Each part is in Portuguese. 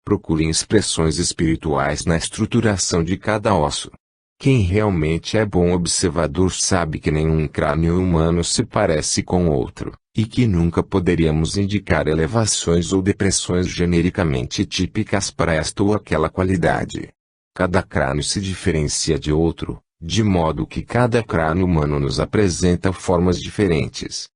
Procurem expressões espirituais na estruturação de cada osso. Quem realmente é bom observador sabe que nenhum crânio humano se parece com outro, e que nunca poderíamos indicar elevações ou depressões genericamente típicas para esta ou aquela qualidade. Cada crânio se diferencia de outro, de modo que cada crânio humano nos apresenta formas diferentes.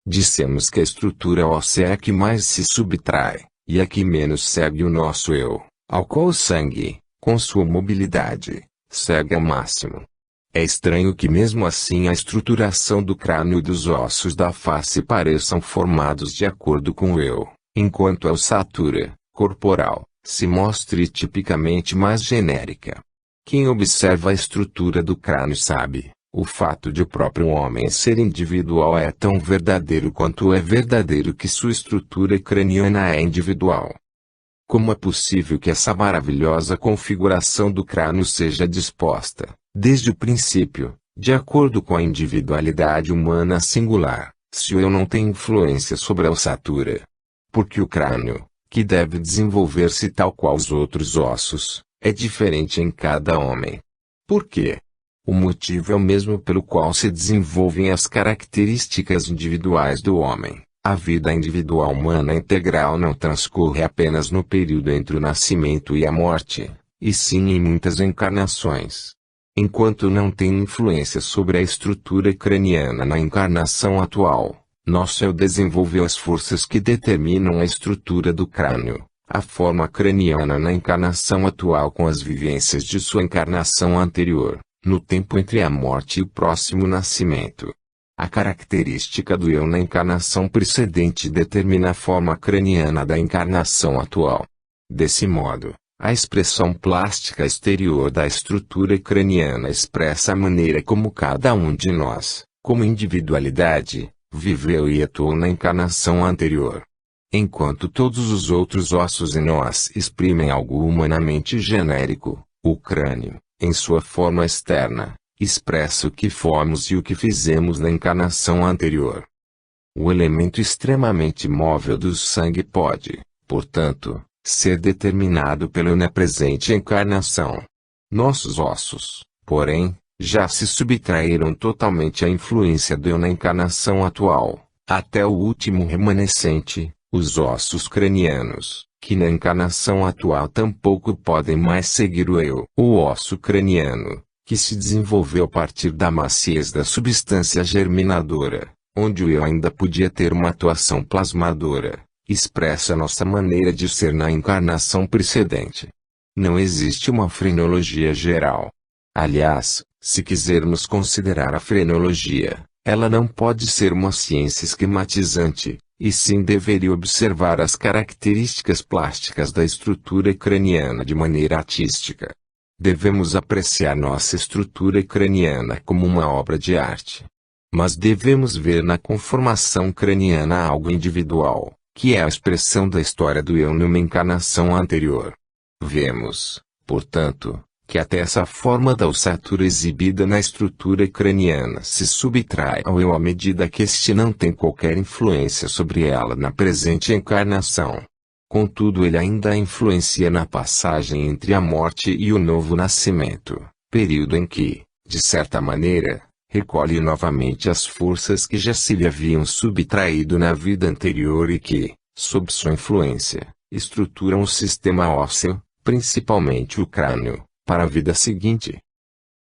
Dissemos que a estrutura óssea é a que mais se subtrai, e a que menos segue o nosso eu, ao qual o sangue, com sua mobilidade, segue ao máximo. É estranho que mesmo assim a estruturação do crânio e dos ossos da face pareçam formados de acordo com o eu, enquanto a ossatura corporal se mostre tipicamente mais genérica. Quem observa a estrutura do crânio sabe, o fato de o próprio homem ser individual é tão verdadeiro quanto é verdadeiro que sua estrutura craniana é individual. Como é possível que essa maravilhosa configuração do crânio seja disposta, desde o princípio, de acordo com a individualidade humana singular, se o eu não tem influência sobre a ossatura? Porque o crânio, que deve desenvolver-se tal qual os outros ossos, é diferente em cada homem. Por quê? O motivo é o mesmo pelo qual se desenvolvem as características individuais do homem. A vida individual humana integral não transcorre apenas no período entre o nascimento e a morte, e sim em muitas encarnações. Enquanto não tem influência sobre a estrutura craniana na encarnação atual, nosso eu desenvolveu as forças que determinam a estrutura do crânio, a forma craniana na encarnação atual com as vivências de sua encarnação anterior, no tempo entre a morte e o próximo nascimento. A característica do eu na encarnação precedente determina a forma craniana da encarnação atual. Desse modo, a expressão plástica exterior da estrutura craniana expressa a maneira como cada um de nós, como individualidade, viveu e atuou na encarnação anterior. Enquanto todos os outros ossos em nós exprimem algo humanamente genérico, o crânio, em sua forma externa, expressa o que fomos e o que fizemos na encarnação anterior. O elemento extremamente móvel do sangue pode, portanto, ser determinado pelo eu na presente encarnação. Nossos ossos, porém, já se subtraíram totalmente à influência do eu na encarnação atual, até o último remanescente, os ossos cranianos, que na encarnação atual tampouco podem mais seguir o eu. O osso craniano, que se desenvolveu a partir da maciez da substância germinadora, onde o eu ainda podia ter uma atuação plasmadora, expressa nossa maneira de ser na encarnação precedente. Não existe uma frenologia geral. Aliás, se quisermos considerar a frenologia, ela não pode ser uma ciência esquematizante, e sim deveria observar as características plásticas da estrutura craniana de maneira artística. Devemos apreciar nossa estrutura craniana como uma obra de arte. Mas devemos ver na conformação craniana algo individual, que é a expressão da história do eu numa encarnação anterior. Vemos, portanto, que até essa forma da ossatura exibida na estrutura craniana se subtrai ao eu à medida que este não tem qualquer influência sobre ela na presente encarnação. Contudo, ele ainda a influencia na passagem entre a morte e o novo nascimento, período em que, de certa maneira, recolhe novamente as forças que já se lhe haviam subtraído na vida anterior e que, sob sua influência, estruturam o sistema ósseo, principalmente o crânio, para a vida seguinte.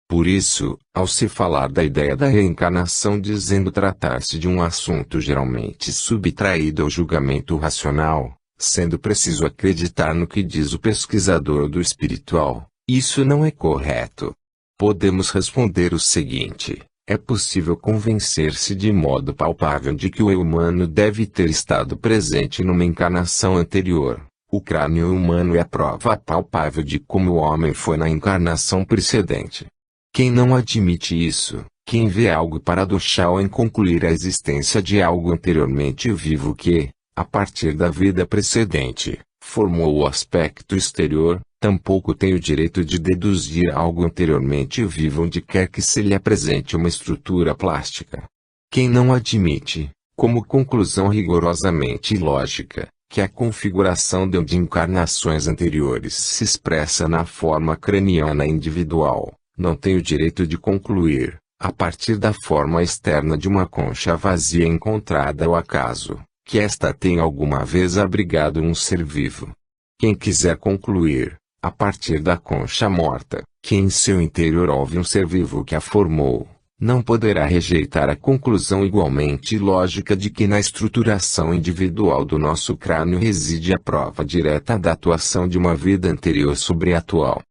Por isso, ao se falar da ideia da reencarnação dizendo tratar-se de um assunto geralmente subtraído ao julgamento racional, sendo preciso acreditar no que diz o pesquisador do espiritual, isso não é correto. Podemos responder o seguinte: é possível convencer-se de modo palpável de que o eu humano deve ter estado presente numa encarnação anterior. O crânio humano é a prova palpável de como o homem foi na encarnação precedente. Quem não admite isso, quem vê algo paradoxal em concluir a existência de algo anteriormente vivo que, a partir da vida precedente, formou o aspecto exterior, tampouco tem o direito de deduzir algo anteriormente vivo onde quer que se lhe apresente uma estrutura plástica. Quem não admite, como conclusão rigorosamente lógica, que a configuração de encarnações anteriores se expressa na forma craniana individual, não tem o direito de concluir, a partir da forma externa de uma concha vazia encontrada ao acaso, que esta tenha alguma vez abrigado um ser vivo. Quem quiser concluir, a partir da concha morta, que em seu interior houve um ser vivo que a formou, não poderá rejeitar a conclusão igualmente lógica de que na estruturação individual do nosso crânio reside a prova direta da atuação de uma vida anterior sobre a atual.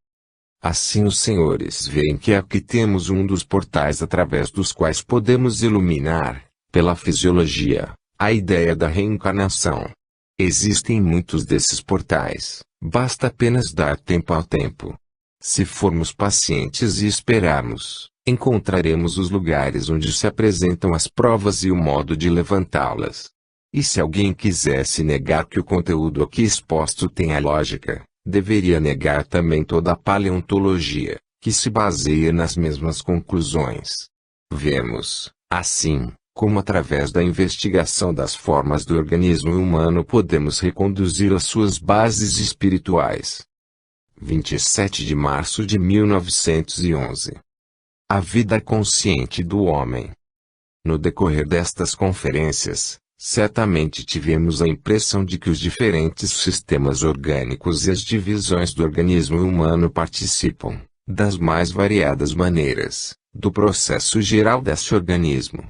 Assim os senhores veem que aqui temos um dos portais através dos quais podemos iluminar, pela fisiologia, a ideia da reencarnação. Existem muitos desses portais, basta apenas dar tempo ao tempo. Se formos pacientes e esperarmos, encontraremos os lugares onde se apresentam as provas e o modo de levantá-las. E se alguém quisesse negar que o conteúdo aqui exposto tenha lógica, deveria negar também toda a paleontologia, que se baseia nas mesmas conclusões. Vemos, assim, como através da investigação das formas do organismo humano podemos reconduzir as suas bases espirituais. 27 de março de 1911. A vida consciente do homem. No decorrer destas conferências, certamente tivemos a impressão de que os diferentes sistemas orgânicos e as divisões do organismo humano participam, das mais variadas maneiras, do processo geral desse organismo.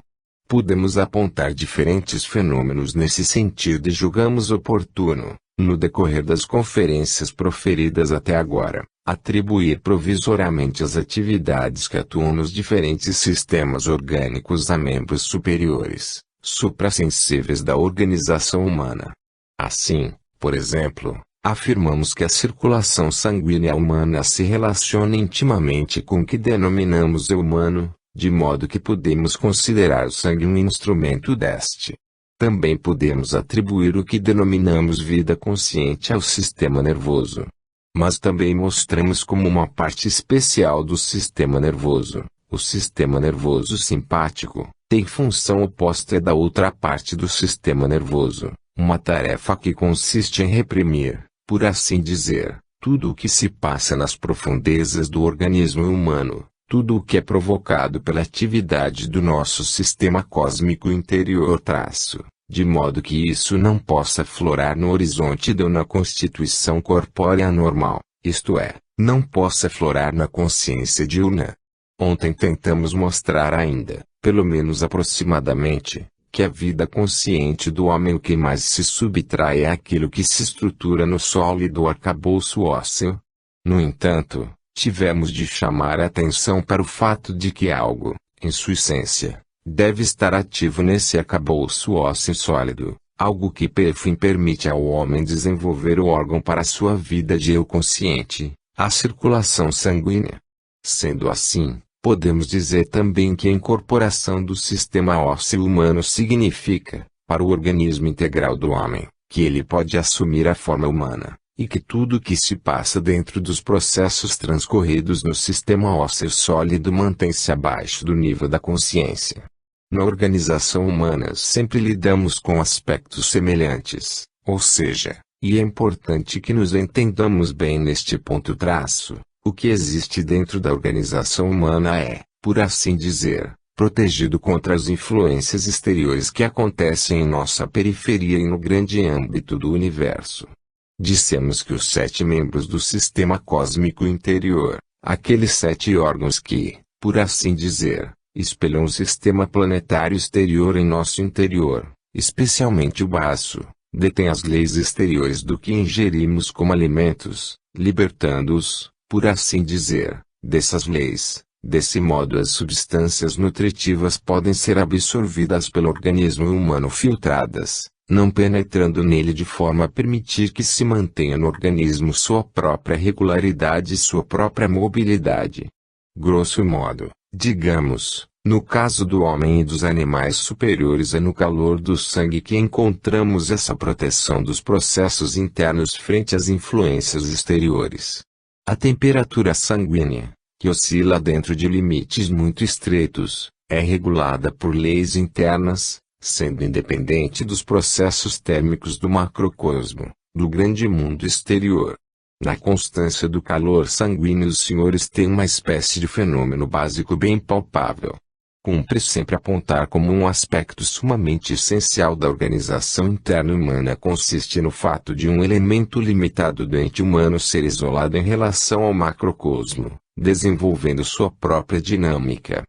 Podemos apontar diferentes fenômenos nesse sentido e julgamos oportuno, no decorrer das conferências proferidas até agora, atribuir provisoriamente as atividades que atuam nos diferentes sistemas orgânicos a membros superiores, suprassensíveis da organização humana. Assim, por exemplo, afirmamos que a circulação sanguínea humana se relaciona intimamente com o que denominamos eu humano, de modo que podemos considerar o sangue um instrumento deste. Também podemos atribuir o que denominamos vida consciente ao sistema nervoso. Mas também mostramos como uma parte especial do sistema nervoso, o sistema nervoso simpático, tem função oposta da outra parte do sistema nervoso, uma tarefa que consiste em reprimir, por assim dizer, tudo o que se passa nas profundezas do organismo humano, tudo o que é provocado pela atividade do nosso sistema cósmico interior de modo que isso não possa aflorar no horizonte ou na constituição corpórea normal, isto é, não possa aflorar na consciência diurna. Ontem tentamos mostrar ainda, pelo menos aproximadamente, que a vida consciente do homem o que mais se subtrai àquilo que se estrutura no sólido arcabouço ósseo. No entanto, tivemos de chamar a atenção para o fato de que algo, em sua essência, deve estar ativo nesse arcabouço ósseo sólido, algo que per fim permite ao homem desenvolver o órgão para a sua vida de eu consciente, a circulação sanguínea. Sendo assim, podemos dizer também que a incorporação do sistema ósseo humano significa, para o organismo integral do homem, que ele pode assumir a forma humana, e que tudo o que se passa dentro dos processos transcorridos no sistema ósseo sólido mantém-se abaixo do nível da consciência. Na organização humana sempre lidamos com aspectos semelhantes, ou seja, e é importante que nos entendamos bem neste ponto. O que existe dentro da organização humana é, por assim dizer, protegido contra as influências exteriores que acontecem em nossa periferia e no grande âmbito do universo. Dissemos que os 7 membros do sistema cósmico interior, aqueles 7 órgãos que, por assim dizer, espelham o sistema planetário exterior em nosso interior, especialmente o baço, detêm as leis exteriores do que ingerimos como alimentos, libertando-os, por assim dizer, dessas leis. Desse modo as substâncias nutritivas podem ser absorvidas pelo organismo humano filtradas, não penetrando nele de forma a permitir que se mantenha no organismo sua própria regularidade e sua própria mobilidade. Grosso modo, digamos, no caso do homem e dos animais superiores é no calor do sangue que encontramos essa proteção dos processos internos frente às influências exteriores. A temperatura sanguínea, que oscila dentro de limites muito estreitos, é regulada por leis internas, sendo independente dos processos térmicos do macrocosmo, do grande mundo exterior. Na constância do calor sanguíneo os senhores têm uma espécie de fenômeno básico bem palpável. Cumpre sempre apontar como um aspecto sumamente essencial da organização interna humana consiste no fato de um elemento limitado do ente humano ser isolado em relação ao macrocosmo, desenvolvendo sua própria dinâmica.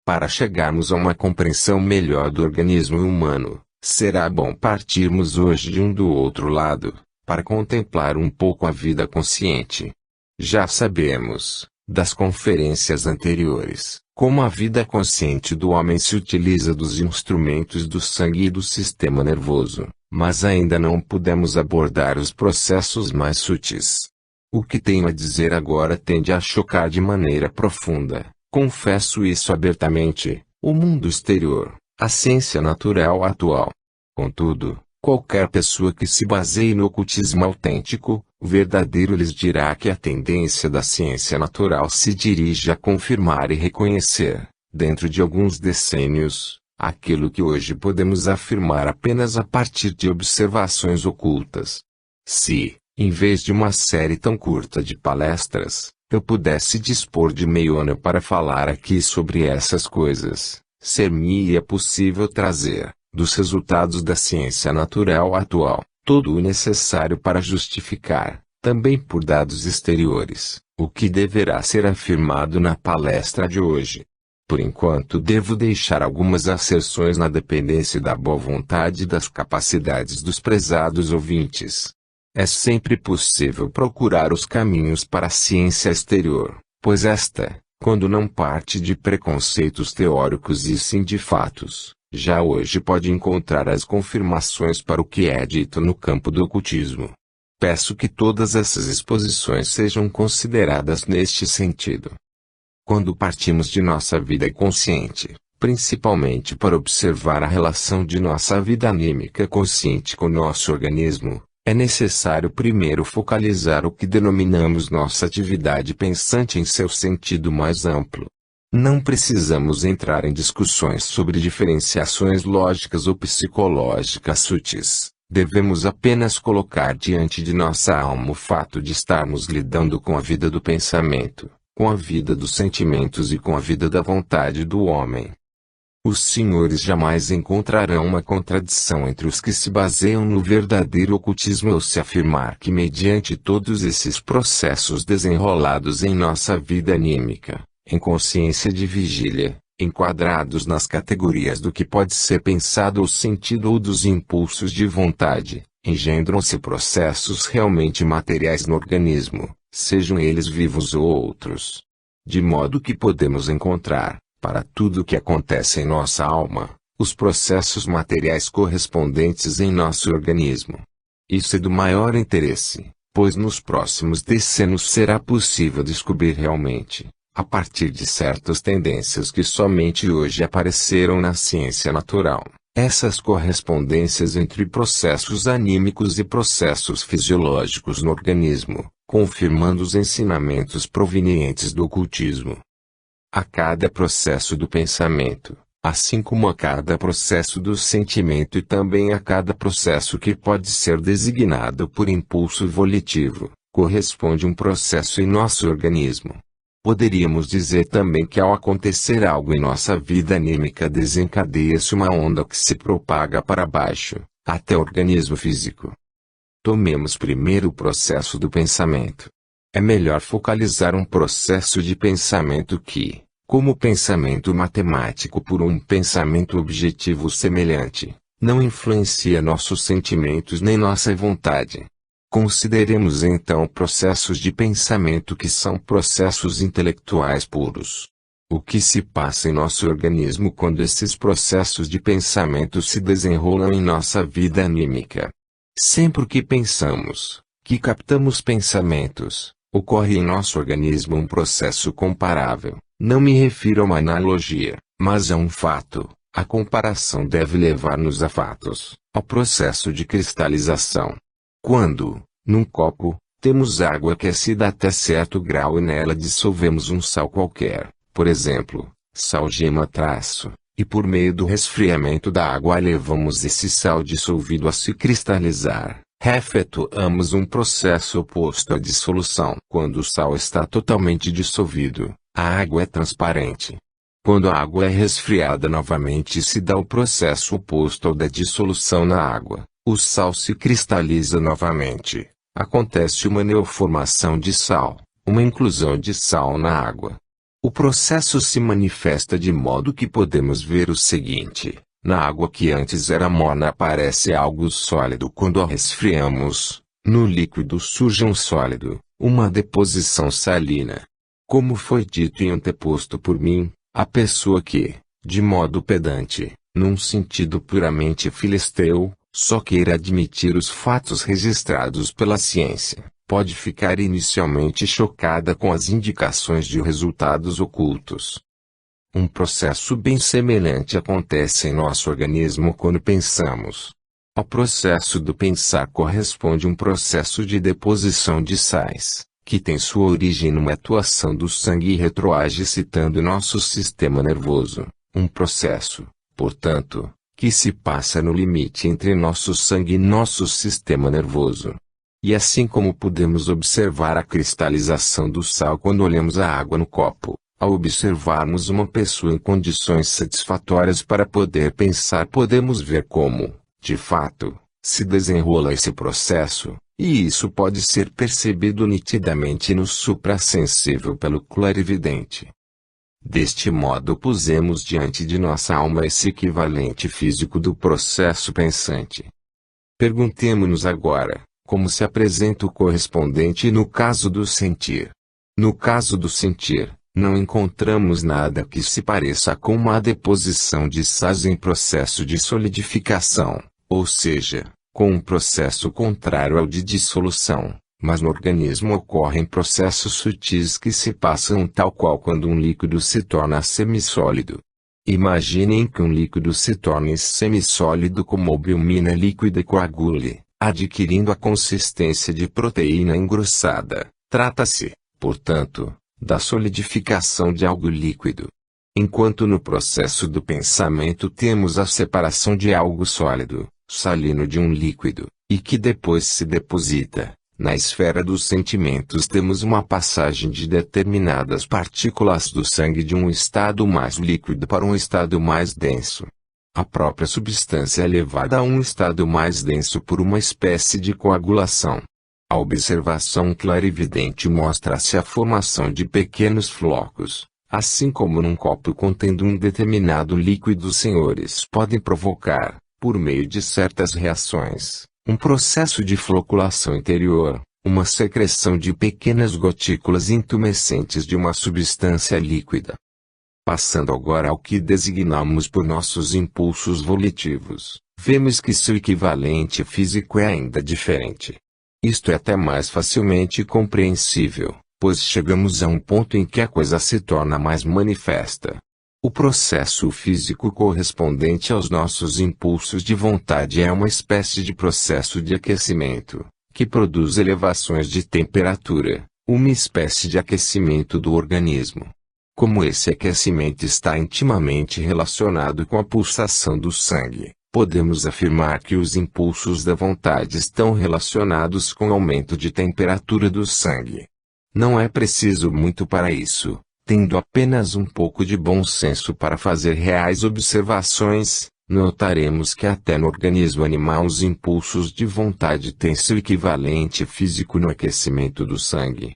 Para chegarmos a uma compreensão melhor do organismo humano, será bom partirmos hoje de um do outro lado, para contemplar um pouco a vida consciente. Já sabemos, das conferências anteriores, como a vida consciente do homem se utiliza dos instrumentos do sangue e do sistema nervoso, mas ainda não pudemos abordar os processos mais sutis. O que tenho a dizer agora tende a chocar de maneira profunda, confesso isso abertamente, o mundo exterior, a ciência natural atual. Contudo, qualquer pessoa que se baseie no ocultismo autêntico, verdadeiro lhes dirá que a tendência da ciência natural se dirige a confirmar e reconhecer, dentro de alguns decênios, aquilo que hoje podemos afirmar apenas a partir de observações ocultas. Se, em vez de uma série tão curta de palestras, eu pudesse dispor de meio ano para falar aqui sobre essas coisas, ser-me-ia possível trazer, dos resultados da ciência natural atual, todo o necessário para justificar, também por dados exteriores, o que deverá ser afirmado na palestra de hoje. Por enquanto devo deixar algumas asserções na dependência da boa vontade e das capacidades dos prezados ouvintes. É sempre possível procurar os caminhos para a ciência exterior, pois esta, quando não parte de preconceitos teóricos e sim de fatos, já hoje pode encontrar as confirmações para o que é dito no campo do ocultismo. Peço que todas essas exposições sejam consideradas neste sentido. Quando partimos de nossa vida consciente, principalmente para observar a relação de nossa vida anímica consciente com nosso organismo, é necessário primeiro focalizar o que denominamos nossa atividade pensante em seu sentido mais amplo. Não precisamos entrar em discussões sobre diferenciações lógicas ou psicológicas sutis. Devemos apenas colocar diante de nossa alma o fato de estarmos lidando com a vida do pensamento, com a vida dos sentimentos e com a vida da vontade do homem. Os senhores jamais encontrarão uma contradição entre os que se baseiam no verdadeiro ocultismo ou se afirmar que mediante todos esses processos desenrolados em nossa vida anímica, em consciência de vigília, enquadrados nas categorias do que pode ser pensado ou sentido ou dos impulsos de vontade, engendram-se processos realmente materiais no organismo, sejam eles vivos ou outros. De modo que podemos encontrar, para tudo o que acontece em nossa alma, os processos materiais correspondentes em nosso organismo. Isso é do maior interesse, pois nos próximos decênios será possível descobrir realmente, a partir de certas tendências que somente hoje apareceram na ciência natural, essas correspondências entre processos anímicos e processos fisiológicos no organismo, confirmando os ensinamentos provenientes do ocultismo. A cada processo do pensamento, assim como a cada processo do sentimento e também a cada processo que pode ser designado por impulso volitivo, corresponde um processo em nosso organismo. Poderíamos dizer também que ao acontecer algo em nossa vida anímica desencadeia-se uma onda que se propaga para baixo, até o organismo físico. Tomemos primeiro o processo do pensamento. É melhor focalizar um processo de pensamento que, como pensamento matemático por um pensamento objetivo semelhante, não influencia nossos sentimentos nem nossa vontade. Consideremos então processos de pensamento que são processos intelectuais puros. O que se passa em nosso organismo quando esses processos de pensamento se desenrolam em nossa vida anímica? Sempre que pensamos, que captamos pensamentos, ocorre em nosso organismo um processo comparável. Não me refiro a uma analogia, mas a um fato. A comparação deve levar-nos a fatos, ao processo de cristalização. Quando, num copo, temos água aquecida até certo grau e nela dissolvemos um sal qualquer, por exemplo, sal gema-traço, e por meio do resfriamento da água levamos esse sal dissolvido a se cristalizar. Efetuamos um processo oposto à dissolução. Quando o sal está totalmente dissolvido, a água é transparente. Quando a água é resfriada novamente se dá o processo oposto ao da dissolução na água. O sal se cristaliza novamente. Acontece uma neoformação de sal, uma inclusão de sal na água. O processo se manifesta de modo que podemos ver o seguinte: na água que antes era morna aparece algo sólido quando a resfriamos. No líquido surge um sólido, uma deposição salina. Como foi dito e anteposto por mim, a pessoa que, de modo pedante, num sentido puramente filisteu, só queira admitir os fatos registrados pela ciência, pode ficar inicialmente chocada com as indicações de resultados ocultos. Um processo bem semelhante acontece em nosso organismo quando pensamos. Ao processo do pensar corresponde um processo de deposição de sais, que tem sua origem numa atuação do sangue e retroage excitando nosso sistema nervoso. Um processo, portanto, que se passa no limite entre nosso sangue e nosso sistema nervoso. E assim como podemos observar a cristalização do sal quando olhamos a água no copo, ao observarmos uma pessoa em condições satisfatórias para poder pensar podemos ver como, de fato, se desenrola esse processo, e isso pode ser percebido nitidamente no suprassensível pelo clarividente. Deste modo pusemos diante de nossa alma esse equivalente físico do processo pensante. Perguntemo-nos agora, como se apresenta o correspondente no caso do sentir. No caso do sentir, não encontramos nada que se pareça com uma deposição de sais em processo de solidificação, ou seja, com um processo contrário ao de dissolução, mas no organismo ocorrem processos sutis que se passam tal qual quando um líquido se torna semissólido. Imaginem que um líquido se torne semissólido como albumina líquida e coagule, adquirindo a consistência de proteína engrossada. Trata-se, portanto, da solidificação de algo líquido. Enquanto no processo do pensamento temos a separação de algo sólido, salino de um líquido, e que depois se deposita, na esfera dos sentimentos temos uma passagem de determinadas partículas do sangue de um estado mais líquido para um estado mais denso. A própria substância é levada a um estado mais denso por uma espécie de coagulação. A observação clarividente mostra-se a formação de pequenos flocos, assim como num copo contendo um determinado líquido. Os senhores podem provocar, por meio de certas reações, um processo de floculação interior, uma secreção de pequenas gotículas intumescentes de uma substância líquida. Passando agora ao que designamos por nossos impulsos volitivos, vemos que seu equivalente físico é ainda diferente. Isto é até mais facilmente compreensível, pois chegamos a um ponto em que a coisa se torna mais manifesta. O processo físico correspondente aos nossos impulsos de vontade é uma espécie de processo de aquecimento, que produz elevações de temperatura, uma espécie de aquecimento do organismo. Como esse aquecimento está intimamente relacionado com a pulsação do sangue, podemos afirmar que os impulsos da vontade estão relacionados com o aumento de temperatura do sangue. Não é preciso muito para isso, tendo apenas um pouco de bom senso para fazer reais observações, notaremos que até no organismo animal os impulsos de vontade têm seu equivalente físico no aquecimento do sangue.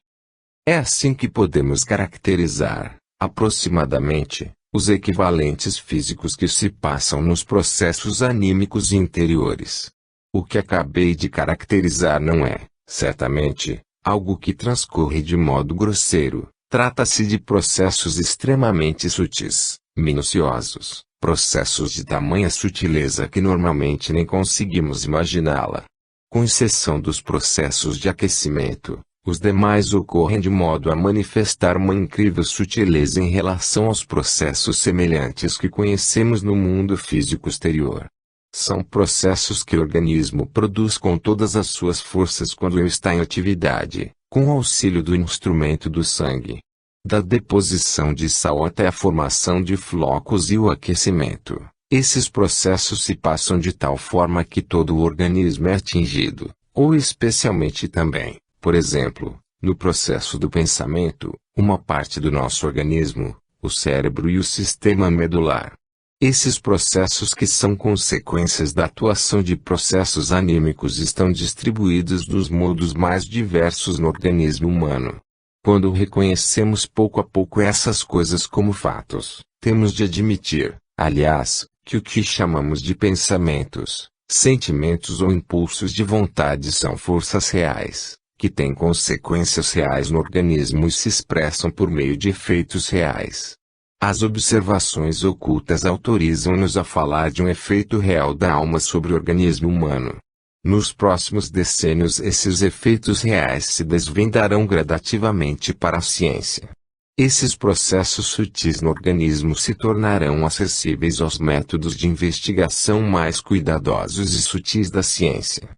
É assim que podemos caracterizar, aproximadamente, os equivalentes físicos que se passam nos processos anímicos interiores. O que acabei de caracterizar não é, certamente, algo que transcorre de modo grosseiro. Trata-se de processos extremamente sutis, minuciosos, processos de tamanha sutileza que normalmente nem conseguimos imaginá-la. Com exceção dos processos de aquecimento, os demais ocorrem de modo a manifestar uma incrível sutileza em relação aos processos semelhantes que conhecemos no mundo físico exterior. São processos que o organismo produz com todas as suas forças quando ele está em atividade, com o auxílio do instrumento do sangue. Da deposição de sal até a formação de flocos e o aquecimento, esses processos se passam de tal forma que todo o organismo é atingido, ou especialmente também, por exemplo, no processo do pensamento, uma parte do nosso organismo, o cérebro e o sistema medular. Esses processos que são consequências da atuação de processos anímicos estão distribuídos nos modos mais diversos no organismo humano. Quando reconhecemos pouco a pouco essas coisas como fatos, temos de admitir, aliás, que o que chamamos de pensamentos, sentimentos ou impulsos de vontade são forças reais, que têm consequências reais no organismo e se expressam por meio de efeitos reais. As observações ocultas autorizam-nos a falar de um efeito real da alma sobre o organismo humano. Nos próximos decênios esses efeitos reais se desvendarão gradativamente para a ciência. Esses processos sutis no organismo se tornarão acessíveis aos métodos de investigação mais cuidadosos e sutis da ciência.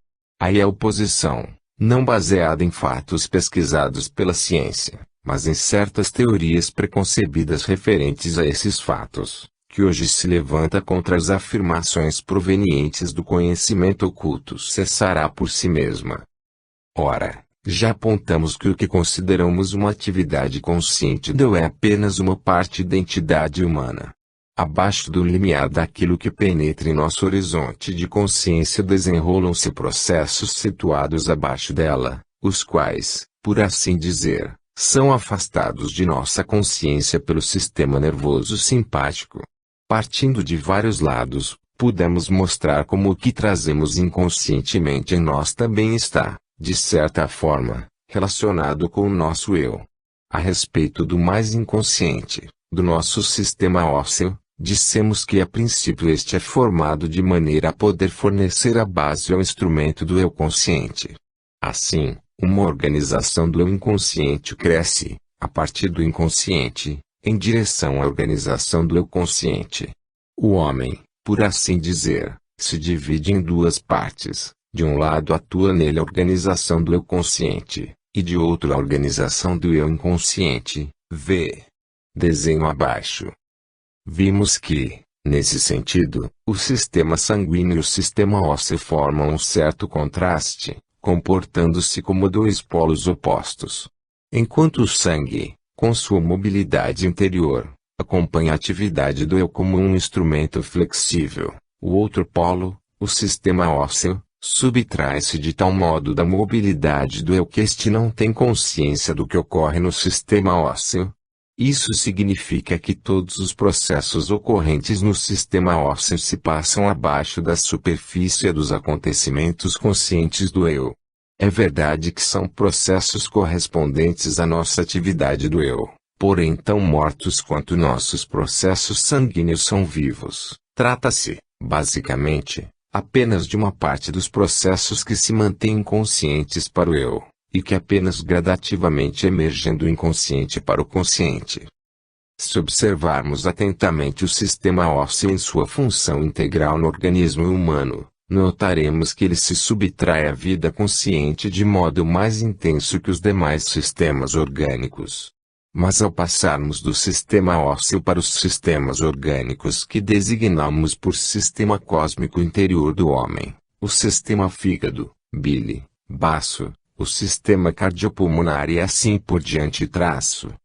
Aí a oposição, não baseada em fatos pesquisados pela ciência, mas em certas teorias preconcebidas referentes a esses fatos, que hoje se levanta contra as afirmações provenientes do conhecimento oculto cessará por si mesma. Ora, já apontamos que o que consideramos uma atividade consciente do eu é apenas uma parte da entidade humana. Abaixo do limiar daquilo que penetra em nosso horizonte de consciência desenrolam-se processos situados abaixo dela, os quais, por assim dizer, são afastados de nossa consciência pelo sistema nervoso simpático. Partindo de vários lados, podemos mostrar como o que trazemos inconscientemente em nós também está, de certa forma, relacionado com o nosso eu. A respeito do mais inconsciente, do nosso sistema ósseo, dissemos que a princípio este é formado de maneira a poder fornecer a base ao instrumento do eu consciente. Assim, uma organização do eu inconsciente cresce, a partir do inconsciente, em direção à organização do eu consciente. O homem, por assim dizer, se divide em duas partes. De um lado atua nele a organização do eu consciente, e de outro a organização do eu inconsciente, v. Desenho abaixo. Vimos que, nesse sentido, o sistema sanguíneo e o sistema ósseo formam um certo contraste, comportando-se como dois polos opostos. Enquanto o sangue, com sua mobilidade interior, acompanha a atividade do eu como um instrumento flexível, o outro polo, o sistema ósseo, subtrai-se de tal modo da mobilidade do eu que este não tem consciência do que ocorre no sistema ósseo. Isso significa que todos os processos ocorrentes no sistema ósseo se passam abaixo da superfície dos acontecimentos conscientes do eu. É verdade que são processos correspondentes à nossa atividade do eu, porém tão mortos quanto nossos processos sanguíneos são vivos. Trata-se, basicamente, apenas de uma parte dos processos que se mantêm conscientes para o eu, e que apenas gradativamente emergem do inconsciente para o consciente. Se observarmos atentamente o sistema ósseo em sua função integral no organismo humano, notaremos que ele se subtrai à vida consciente de modo mais intenso que os demais sistemas orgânicos. Mas ao passarmos do sistema ósseo para os sistemas orgânicos que designamos por sistema cósmico interior do homem, o sistema fígado, bile, baço, o sistema cardiopulmonar e assim por diante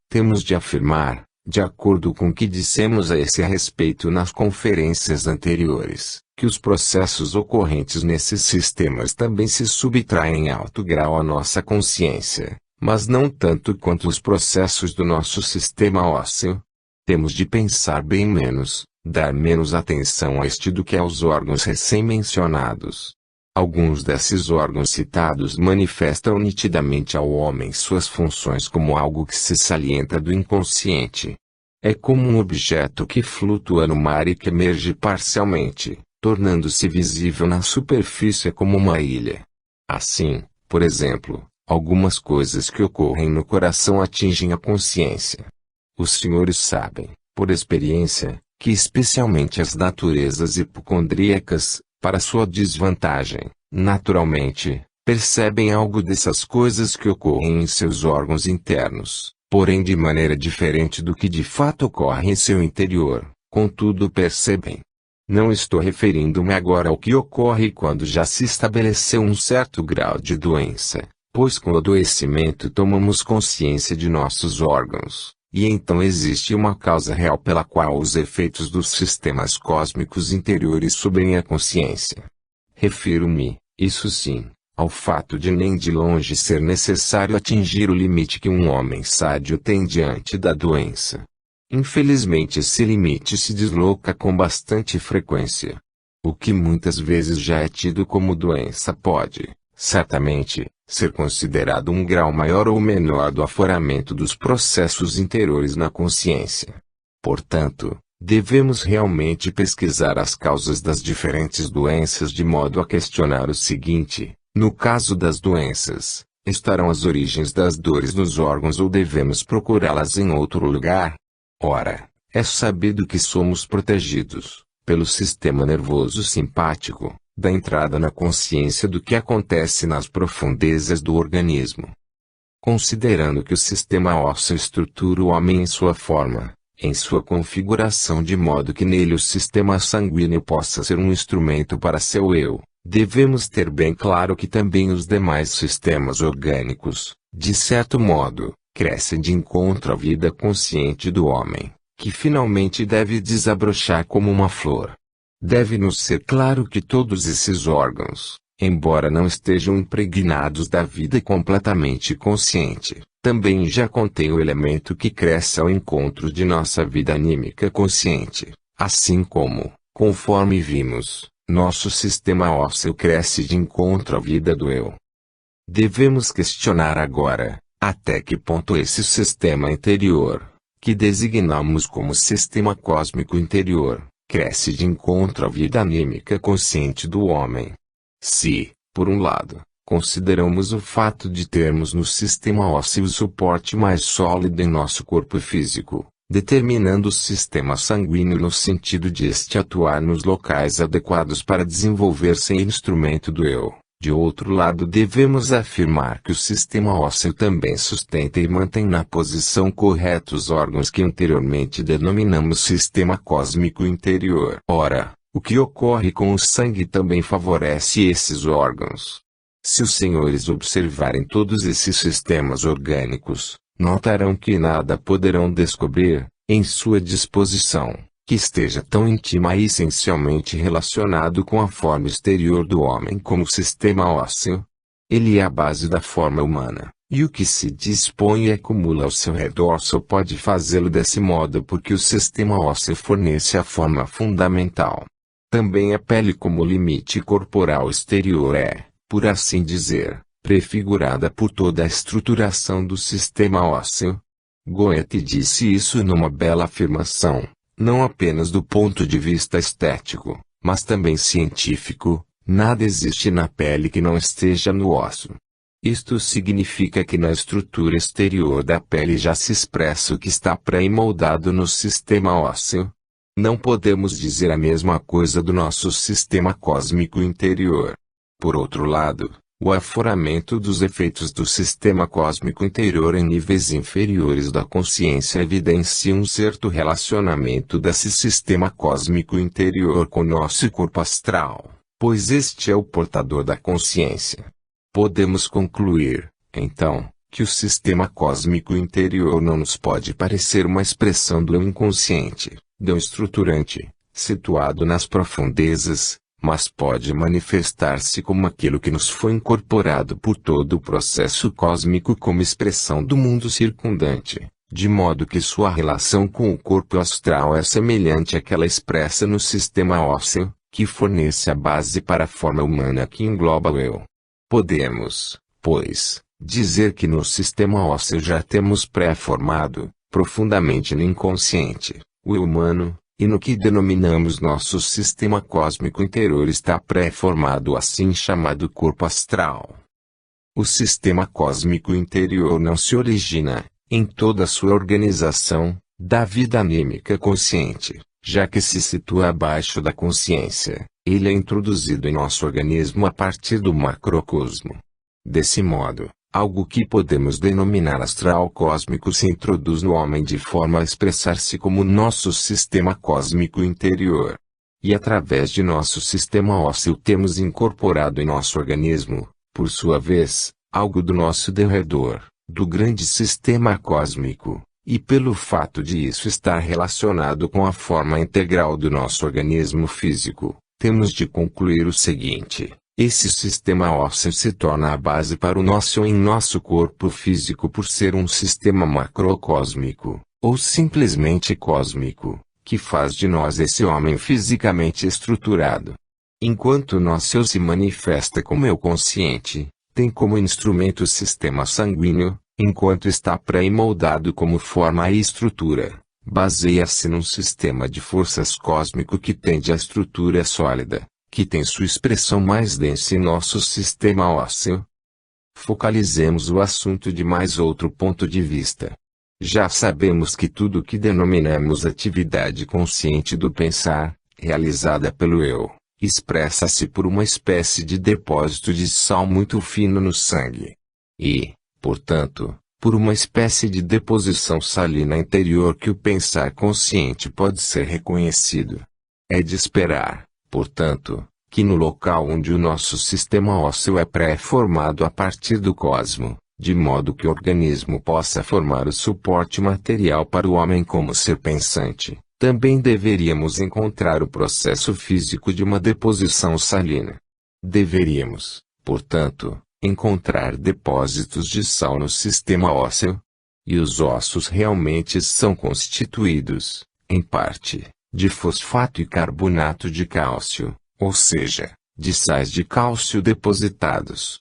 temos de afirmar, de acordo com o que dissemos a esse respeito nas conferências anteriores, que os processos ocorrentes nesses sistemas também se subtraem em alto grau à nossa consciência, mas não tanto quanto os processos do nosso sistema ósseo. Temos de pensar bem menos, dar menos atenção a este do que aos órgãos recém-mencionados. Alguns desses órgãos citados manifestam nitidamente ao homem suas funções como algo que se salienta do inconsciente. É como um objeto que flutua no mar e que emerge parcialmente, tornando-se visível na superfície como uma ilha. Assim, por exemplo, algumas coisas que ocorrem no coração atingem a consciência. Os senhores sabem, por experiência, que especialmente as naturezas hipocondríacas, para sua desvantagem, naturalmente, percebem algo dessas coisas que ocorrem em seus órgãos internos, porém de maneira diferente do que de fato ocorre em seu interior. Contudo, percebem. Não estou referindo-me agora ao que ocorre quando já se estabeleceu um certo grau de doença, pois com o adoecimento tomamos consciência de nossos órgãos, e então existe uma causa real pela qual os efeitos dos sistemas cósmicos interiores subrem a consciência. Refiro-me, isso sim, ao fato de nem de longe ser necessário atingir o limite que um homem sádio tem diante da doença. Infelizmente esse limite se desloca com bastante frequência. O que muitas vezes já é tido como doença pode, certamente, ser considerado um grau maior ou menor do afloramento dos processos interiores na consciência. Portanto, devemos realmente pesquisar as causas das diferentes doenças de modo a questionar o seguinte: no caso das doenças, estarão as origens das dores nos órgãos ou devemos procurá-las em outro lugar? Ora, é sabido que somos protegidos, pelo sistema nervoso simpático, da entrada na consciência do que acontece nas profundezas do organismo. Considerando que o sistema ósseo estrutura o homem em sua forma, em sua configuração de modo que nele o sistema sanguíneo possa ser um instrumento para seu eu, devemos ter bem claro que também os demais sistemas orgânicos, de certo modo, crescem de encontro à vida consciente do homem, que finalmente deve desabrochar como uma flor. Deve-nos ser claro que todos esses órgãos, embora não estejam impregnados da vida completamente consciente, também já contêm o elemento que cresce ao encontro de nossa vida anímica consciente, assim como, conforme vimos, nosso sistema ósseo cresce de encontro à vida do eu. Devemos questionar agora, até que ponto esse sistema interior, que designamos como sistema cósmico interior, cresce de encontro à vida anímica consciente do homem. Se, por um lado, consideramos o fato de termos no sistema ósseo o suporte mais sólido em nosso corpo físico, determinando o sistema sanguíneo no sentido de este atuar nos locais adequados para desenvolver-se em instrumento do eu. De outro lado, devemos afirmar que o sistema ósseo também sustenta e mantém na posição correta os órgãos que anteriormente denominamos sistema cósmico interior. Ora, o que ocorre com o sangue também favorece esses órgãos. Se os senhores observarem todos esses sistemas orgânicos, notarão que nada poderão descobrir, em sua disposição, que esteja tão íntima e essencialmente relacionado com a forma exterior do homem como o sistema ósseo. Ele é a base da forma humana, e o que se dispõe e acumula ao seu redor só pode fazê-lo desse modo porque o sistema ósseo fornece a forma fundamental. Também a pele como limite corporal exterior é, por assim dizer, prefigurada por toda a estruturação do sistema ósseo. Goethe disse isso numa bela afirmação. Não apenas do ponto de vista estético, mas também científico, nada existe na pele que não esteja no osso. Isto significa que na estrutura exterior da pele já se expressa o que está pré-moldado no sistema ósseo. Não podemos dizer a mesma coisa do nosso sistema cósmico interior. Por outro lado, o afloramento dos efeitos do sistema cósmico interior em níveis inferiores da consciência evidencia um certo relacionamento desse sistema cósmico interior com nosso corpo astral, pois este é o portador da consciência. Podemos concluir, então, que o sistema cósmico interior não nos pode parecer uma expressão do eu inconsciente, do eu estruturante, situado nas profundezas, mas pode manifestar-se como aquilo que nos foi incorporado por todo o processo cósmico como expressão do mundo circundante, de modo que sua relação com o corpo astral é semelhante àquela expressa no sistema ósseo, que fornece a base para a forma humana que engloba o eu. Podemos, pois, dizer que no sistema ósseo já temos pré-formado, profundamente no inconsciente, o eu humano, e no que denominamos nosso sistema cósmico interior está pré-formado assim chamado corpo astral. O sistema cósmico interior não se origina, em toda a sua organização, da vida anímica consciente, já que se situa abaixo da consciência, ele é introduzido em nosso organismo a partir do macrocosmo. Desse modo, Algo que podemos denominar astral cósmico se introduz no homem de forma a expressar-se como nosso sistema cósmico interior. E através de nosso sistema ósseo temos incorporado em nosso organismo, por sua vez, algo do nosso derredor, do grande sistema cósmico, e pelo fato de isso estar relacionado com a forma integral do nosso organismo físico, temos de concluir o seguinte: esse sistema ósseo se torna a base para o nosso em nosso corpo físico por ser um sistema macrocósmico, ou simplesmente cósmico, que faz de nós esse homem fisicamente estruturado. Enquanto nosso eu se manifesta como eu consciente, tem como instrumento o sistema sanguíneo, enquanto está pré-moldado como forma e estrutura, baseia-se num sistema de forças cósmico que tende à estrutura sólida, que tem sua expressão mais densa em nosso sistema ósseo. Focalizemos o assunto de mais outro ponto de vista. Já sabemos que tudo o que denominamos atividade consciente do pensar, realizada pelo eu, expressa-se por uma espécie de depósito de sal muito fino no sangue. E, portanto, por uma espécie de deposição salina interior que o pensar consciente pode ser reconhecido. É de esperar, portanto, que no local onde o nosso sistema ósseo é pré-formado a partir do cosmo, de modo que o organismo possa formar o suporte material para o homem como ser pensante, também deveríamos encontrar o processo físico de uma deposição salina. Deveríamos, portanto, encontrar depósitos de sal no sistema ósseo. E os ossos realmente são constituídos, em parte, de fosfato e carbonato de cálcio, ou seja, de sais de cálcio depositados.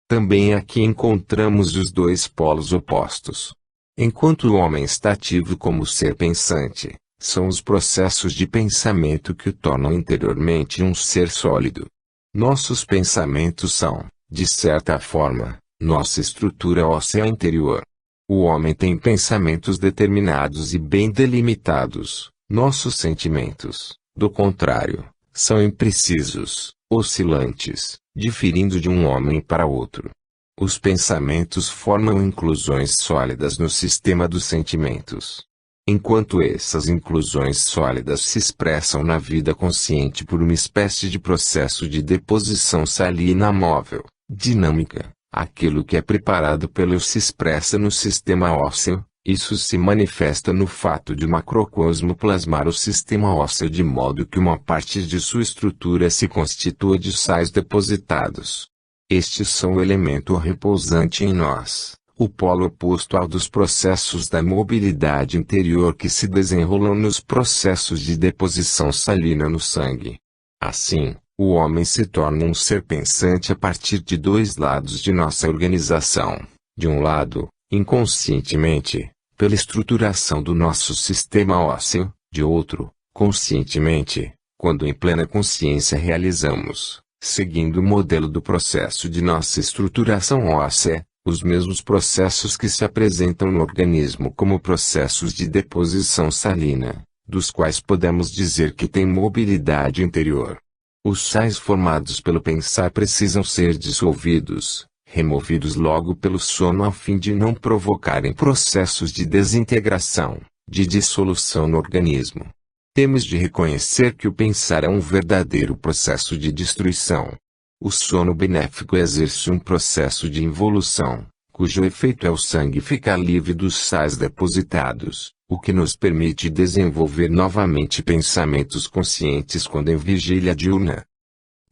Também aqui encontramos os dois polos opostos. Enquanto o homem está ativo como ser pensante, são os processos de pensamento que o tornam interiormente um ser sólido. Nossos pensamentos são, de certa forma, nossa estrutura óssea interior. O homem tem pensamentos determinados e bem delimitados. Nossos sentimentos, do contrário, são imprecisos, oscilantes, diferindo de um homem para outro. Os pensamentos formam inclusões sólidas no sistema dos sentimentos. Enquanto essas inclusões sólidas se expressam na vida consciente por uma espécie de processo de deposição salina móvel, dinâmica, aquilo que é preparado pelo eu se expressa no sistema ósseo. Isso se manifesta no fato de o macrocosmo plasmar o sistema ósseo de modo que uma parte de sua estrutura se constitua de sais depositados. Estes são o elemento repousante em nós, o polo oposto ao dos processos da mobilidade interior que se desenrolam nos processos de deposição salina no sangue. Assim, o homem se torna um ser pensante a partir de dois lados de nossa organização. De um lado, inconscientemente, pela estruturação do nosso sistema ósseo, de outro, conscientemente, quando em plena consciência realizamos, seguindo o modelo do processo de nossa estruturação óssea, os mesmos processos que se apresentam no organismo como processos de deposição salina, dos quais podemos dizer que têm mobilidade interior. Os sais formados pelo pensar precisam ser dissolvidos, removidos logo pelo sono a fim de não provocarem processos de desintegração, de dissolução no organismo. Temos de reconhecer que o pensar é um verdadeiro processo de destruição. O sono benéfico exerce um processo de involução, cujo efeito é o sangue ficar livre dos sais depositados, o que nos permite desenvolver novamente pensamentos conscientes quando em vigília diurna.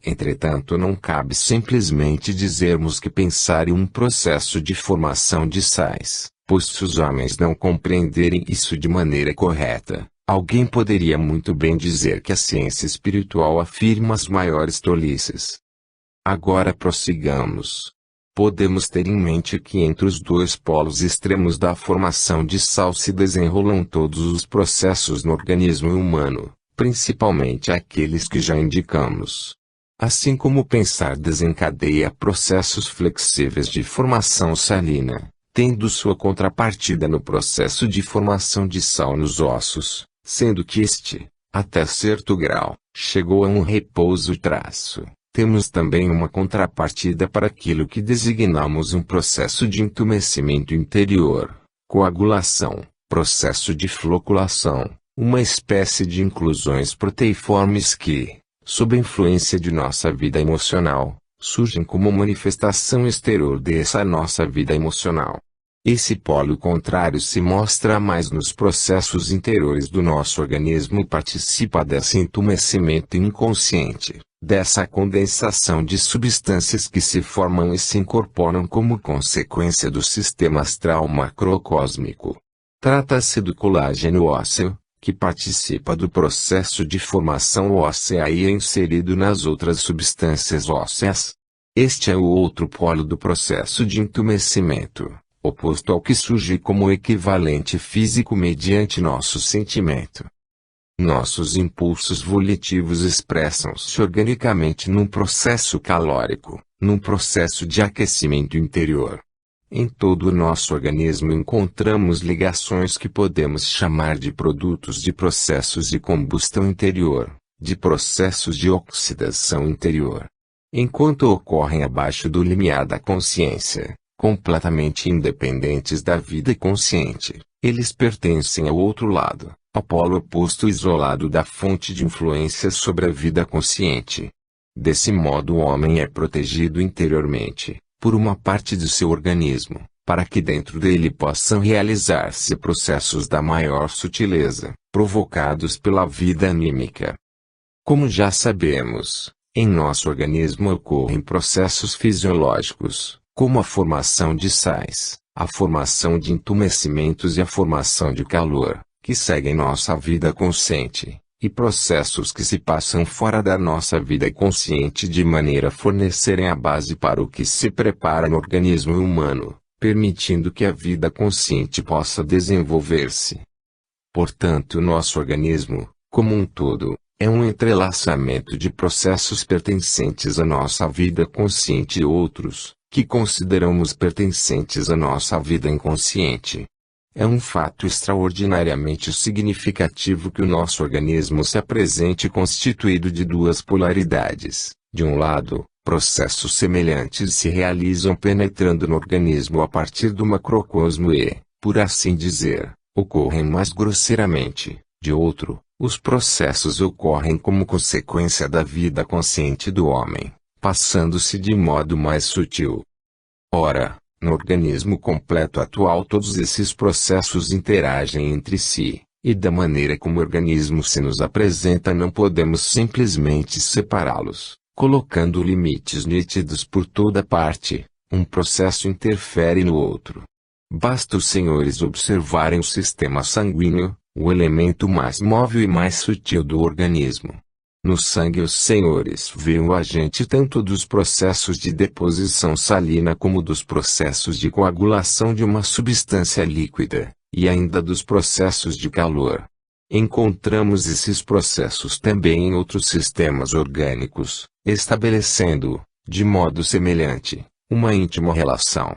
Entretanto, não cabe simplesmente dizermos que pensar é um processo de formação de sais, pois se os homens não compreenderem isso de maneira correta, alguém poderia muito bem dizer que a ciência espiritual afirma as maiores tolices. Agora prossigamos. Podemos ter em mente que entre os dois polos extremos da formação de sal se desenrolam todos os processos no organismo humano, principalmente aqueles que já indicamos. Assim como o pensar desencadeia processos flexíveis de formação salina, tendo sua contrapartida no processo de formação de sal nos ossos, sendo que este, até certo grau, chegou a um repouso Temos também uma contrapartida para aquilo que designamos um processo de entumecimento interior, coagulação, processo de floculação, uma espécie de inclusões proteiformes que, sob a influência de nossa vida emocional, surgem como manifestação exterior dessa nossa vida emocional. Esse polo contrário se mostra mais nos processos interiores do nosso organismo e participa desse entumecimento inconsciente, dessa condensação de substâncias que se formam e se incorporam como consequência do sistema astral macrocósmico. Trata-se do colágeno ósseo, que participa do processo de formação óssea e é inserido nas outras substâncias ósseas. Este é o outro polo do processo de entumecimento, oposto ao que surge como equivalente físico mediante nosso sentimento. Nossos impulsos volitivos expressam-se organicamente num processo calórico, num processo de aquecimento interior. Em todo o nosso organismo encontramos ligações que podemos chamar de produtos de processos de combustão interior, de processos de oxidação interior. Enquanto ocorrem abaixo do limiar da consciência, completamente independentes da vida consciente, eles pertencem ao outro lado, ao polo oposto isolado da fonte de influência sobre a vida consciente. Desse modo o homem é protegido interiormente, por uma parte de seu organismo, para que dentro dele possam realizar-se processos da maior sutileza, provocados pela vida anímica. Como já sabemos, em nosso organismo ocorrem processos fisiológicos, como a formação de sais, a formação de entumecimentos e a formação de calor, que seguem nossa vida consciente, e processos que se passam fora da nossa vida consciente de maneira a fornecerem a base para o que se prepara no organismo humano, permitindo que a vida consciente possa desenvolver-se. Portanto, nosso organismo, como um todo, é um entrelaçamento de processos pertencentes à nossa vida consciente e outros, que consideramos pertencentes à nossa vida inconsciente. É um fato extraordinariamente significativo que o nosso organismo se apresente constituído de duas polaridades. De um lado, processos semelhantes se realizam penetrando no organismo a partir do macrocosmo e, por assim dizer, ocorrem mais grosseiramente. De outro, os processos ocorrem como consequência da vida consciente do homem, passando-se de modo mais sutil. Ora, no organismo completo atual todos esses processos interagem entre si, e da maneira como o organismo se nos apresenta não podemos simplesmente separá-los, colocando limites nítidos por toda parte. Um processo interfere no outro. Basta os senhores observarem o sistema sanguíneo, o elemento mais móvel e mais sutil do organismo. No sangue os senhores veem o agente tanto dos processos de deposição salina como dos processos de coagulação de uma substância líquida, e ainda dos processos de calor. Encontramos esses processos também em outros sistemas orgânicos, estabelecendo, de modo semelhante, uma íntima relação.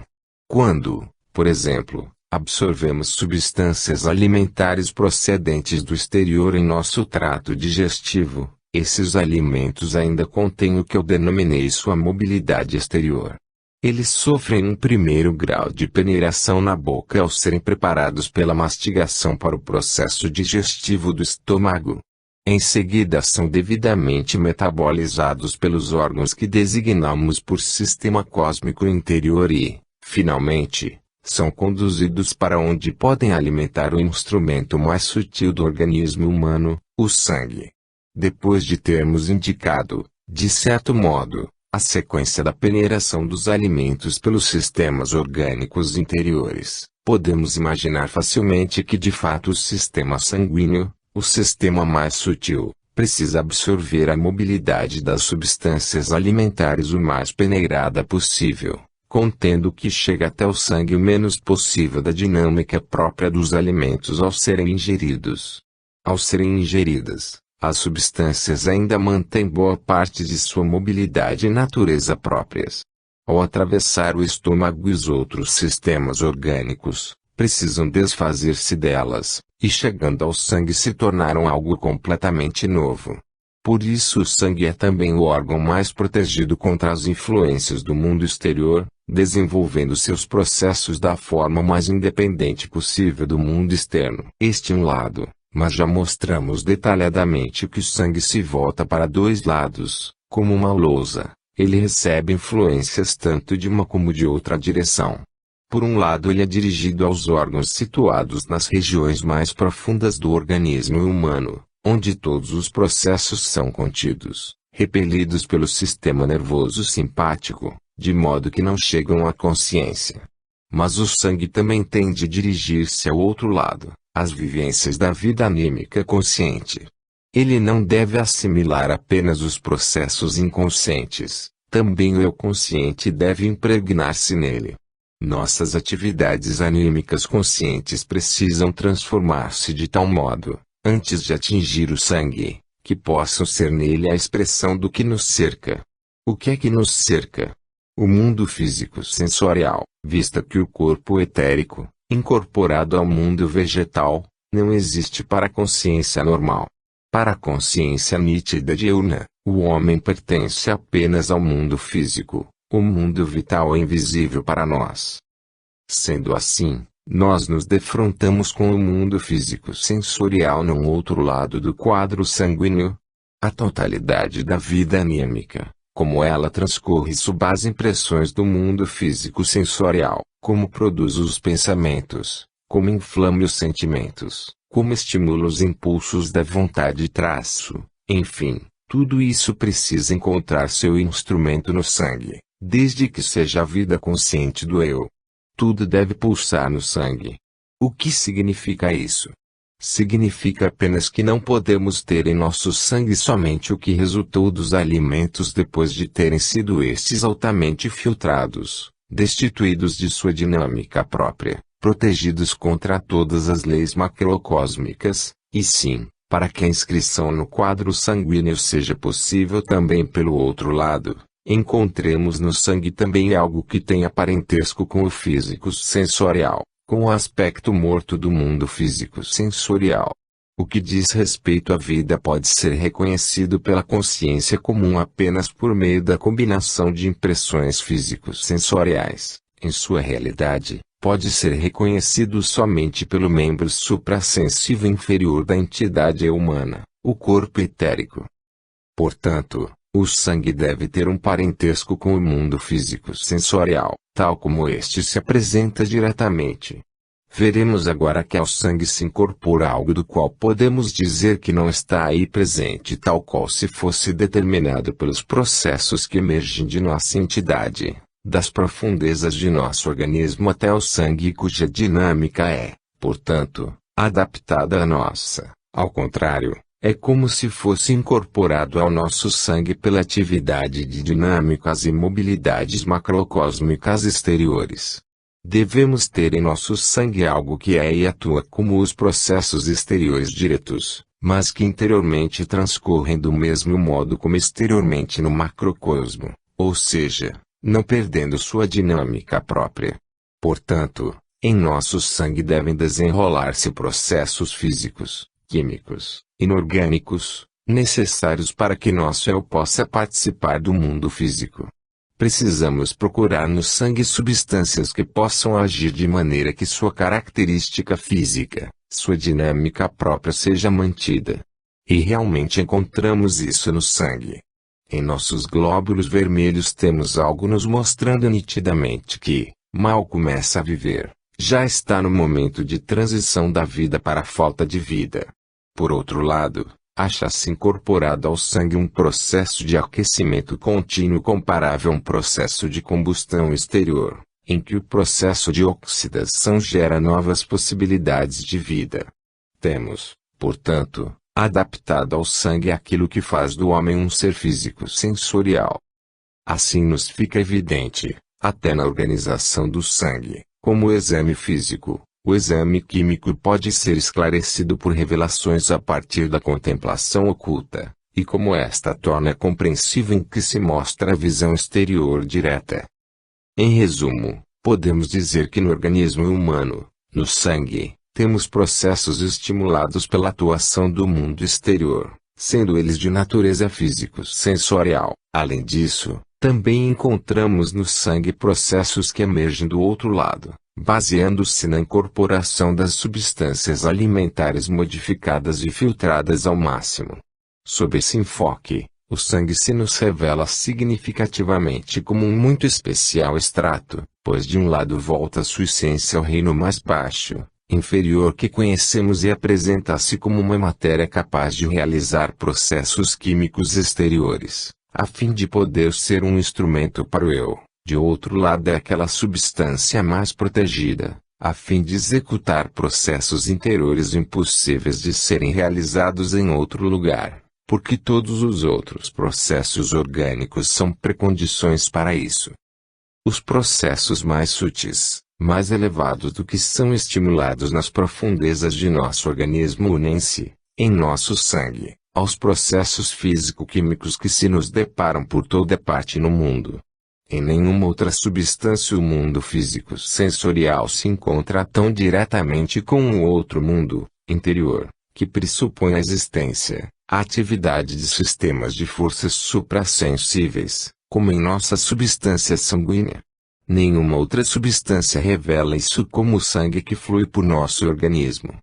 Quando, por exemplo, absorvemos substâncias alimentares procedentes do exterior em nosso trato digestivo, esses alimentos ainda contêm o que eu denominei sua mobilidade exterior. Eles sofrem um primeiro grau de peneiração na boca ao serem preparados pela mastigação para o processo digestivo do estômago. Em seguida são devidamente metabolizados pelos órgãos que designamos por sistema cósmico interior e, finalmente, são conduzidos para onde podem alimentar o instrumento mais sutil do organismo humano, o sangue. Depois de termos indicado, de certo modo, a sequência da peneiração dos alimentos pelos sistemas orgânicos interiores, podemos imaginar facilmente que de fato o sistema sanguíneo, o sistema mais sutil, precisa absorver a mobilidade das substâncias alimentares o mais peneirada possível, contendo que chega até o sangue o menos possível da dinâmica própria dos alimentos ao serem ingeridos. Ao serem ingeridas, as substâncias ainda mantêm boa parte de sua mobilidade e natureza próprias. Ao atravessar o estômago e os outros sistemas orgânicos, precisam desfazer-se delas, e chegando ao sangue se tornaram algo completamente novo. Por isso o sangue é também o órgão mais protegido contra as influências do mundo exterior, desenvolvendo seus processos da forma mais independente possível do mundo externo. Este é um lado, mas já mostramos detalhadamente que o sangue se volta para dois lados, como uma lousa. Ele recebe influências tanto de uma como de outra direção. Por um lado ele é dirigido aos órgãos situados nas regiões mais profundas do organismo humano, onde todos os processos são contidos, repelidos pelo sistema nervoso simpático, de modo que não chegam à consciência. Mas o sangue também tende a dirigir-se ao outro lado, às vivências da vida anímica consciente. Ele não deve assimilar apenas os processos inconscientes, também o eu consciente deve impregnar-se nele. Nossas atividades anímicas conscientes precisam transformar-se de tal modo, antes de atingir o sangue, que possam ser nele a expressão do que nos cerca. O que é que nos cerca? O mundo físico sensorial, vista que o corpo etérico, incorporado ao mundo vegetal, não existe para a consciência normal. Para a consciência nítida diurna, o homem pertence apenas ao mundo físico, o mundo vital é invisível para nós. Sendo assim, nós nos defrontamos com o mundo físico sensorial num outro lado do quadro sanguíneo. A totalidade da vida anímica, como ela transcorre sob as impressões do mundo físico sensorial, como produz os pensamentos, como inflama os sentimentos, como estimula os impulsos da vontade enfim, tudo isso precisa encontrar seu instrumento no sangue, desde que seja a vida consciente do eu. Tudo deve pulsar no sangue. O que significa isso? Significa apenas que não podemos ter em nosso sangue somente o que resultou dos alimentos depois de terem sido estes altamente filtrados, destituídos de sua dinâmica própria, protegidos contra todas as leis macrocósmicas, e sim, para que a inscrição no quadro sanguíneo seja possível também pelo outro lado, encontremos no sangue também algo que tenha parentesco com o físico sensorial, com o aspecto morto do mundo físico sensorial. O que diz respeito à vida pode ser reconhecido pela consciência comum apenas por meio da combinação de impressões físicos sensoriais. Em sua realidade, pode ser reconhecido somente pelo membro suprassensível inferior da entidade humana, o corpo etérico. Portanto, o sangue deve ter um parentesco com o mundo físico sensorial, tal como este se apresenta diretamente. Veremos agora que ao sangue se incorpora algo do qual podemos dizer que não está aí presente tal qual se fosse determinado pelos processos que emergem de nossa entidade, das profundezas de nosso organismo até o sangue cuja dinâmica é, portanto, adaptada à nossa. Ao contrário, é como se fosse incorporado ao nosso sangue pela atividade de dinâmicas e mobilidades macrocósmicas exteriores. Devemos ter em nosso sangue algo que é e atua como os processos exteriores diretos, mas que interiormente transcorrem do mesmo modo como exteriormente no macrocosmo, ou seja, não perdendo sua dinâmica própria. Portanto, em nosso sangue devem desenrolar-se processos físicos, químicos, inorgânicos, necessários para que nosso eu possa participar do mundo físico. Precisamos procurar no sangue substâncias que possam agir de maneira que sua característica física, sua dinâmica própria seja mantida. E realmente encontramos isso no sangue. Em nossos glóbulos vermelhos temos algo nos mostrando nitidamente que, mal começa a viver, já está no momento de transição da vida para a falta de vida. Por outro lado, acha-se incorporado ao sangue um processo de aquecimento contínuo comparável a um processo de combustão exterior, em que o processo de oxidação gera novas possibilidades de vida. Temos, portanto, adaptado ao sangue aquilo que faz do homem um ser físico sensorial. Assim nos fica evidente, até na organização do sangue, como o exame físico, o exame químico pode ser esclarecido por revelações a partir da contemplação oculta, e como esta torna compreensível em que se mostra a visão exterior direta. Em resumo, podemos dizer que no organismo humano, no sangue, temos processos estimulados pela atuação do mundo exterior, sendo eles de natureza físico-sensorial. Além disso, também encontramos no sangue processos que emergem do outro lado, baseando-se na incorporação das substâncias alimentares modificadas e filtradas ao máximo. Sob esse enfoque, o sangue se nos revela significativamente como um muito especial extrato, pois de um lado volta sua essência ao reino mais baixo, inferior que conhecemos e apresenta-se como uma matéria capaz de realizar processos químicos exteriores, a fim de poder ser um instrumento para o eu. De outro lado é aquela substância mais protegida, a fim de executar processos interiores impossíveis de serem realizados em outro lugar, porque todos os outros processos orgânicos são precondições para isso. Os processos mais sutis, mais elevados do que são estimulados nas profundezas de nosso organismo unem-se, em nosso sangue, aos processos físico-químicos que se nos deparam por toda parte no mundo. Em nenhuma outra substância o mundo físico-sensorial se encontra tão diretamente com o outro mundo, interior, que pressupõe a existência, a atividade de sistemas de forças suprassensíveis, como em nossa substância sanguínea. Nenhuma outra substância revela isso como o sangue que flui por nosso organismo.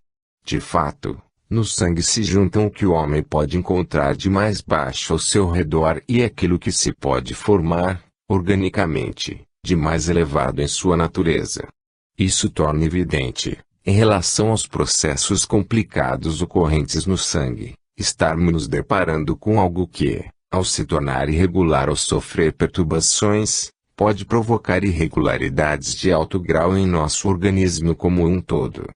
De fato, no sangue se juntam o que o homem pode encontrar de mais baixo ao seu redor e aquilo que se pode formar, organicamente, de mais elevado em sua natureza. Isso torna evidente, em relação aos processos complicados ocorrentes no sangue, estarmos nos deparando com algo que, ao se tornar irregular ou sofrer perturbações, pode provocar irregularidades de alto grau em nosso organismo como um todo.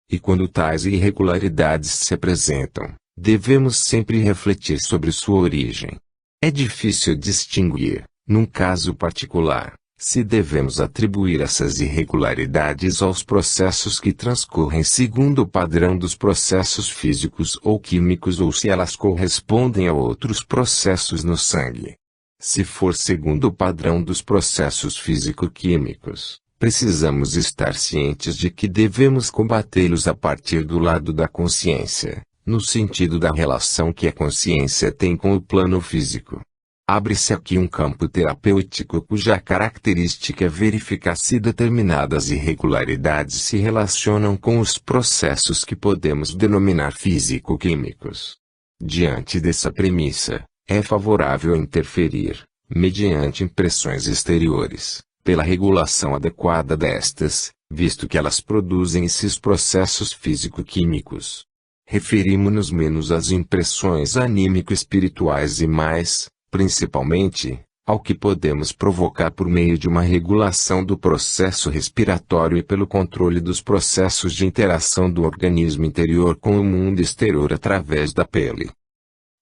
E quando tais irregularidades se apresentam, devemos sempre refletir sobre sua origem. É difícil distinguir, num caso particular, se devemos atribuir essas irregularidades aos processos que transcorrem segundo o padrão dos processos físicos ou químicos ou se elas correspondem a outros processos no sangue. Se for segundo o padrão dos processos físico-químicos, precisamos estar cientes de que devemos combatê-los a partir do lado da consciência, no sentido da relação que a consciência tem com o plano físico. Abre-se aqui um campo terapêutico cuja característica é verificar se determinadas irregularidades se relacionam com os processos que podemos denominar físico-químicos. Diante dessa premissa, é favorável interferir, mediante impressões exteriores, pela regulação adequada destas, visto que elas produzem esses processos físico-químicos. Referimos-nos menos às impressões anímico-espirituais e mais, principalmente, ao que podemos provocar por meio de uma regulação do processo respiratório e pelo controle dos processos de interação do organismo interior com o mundo exterior através da pele.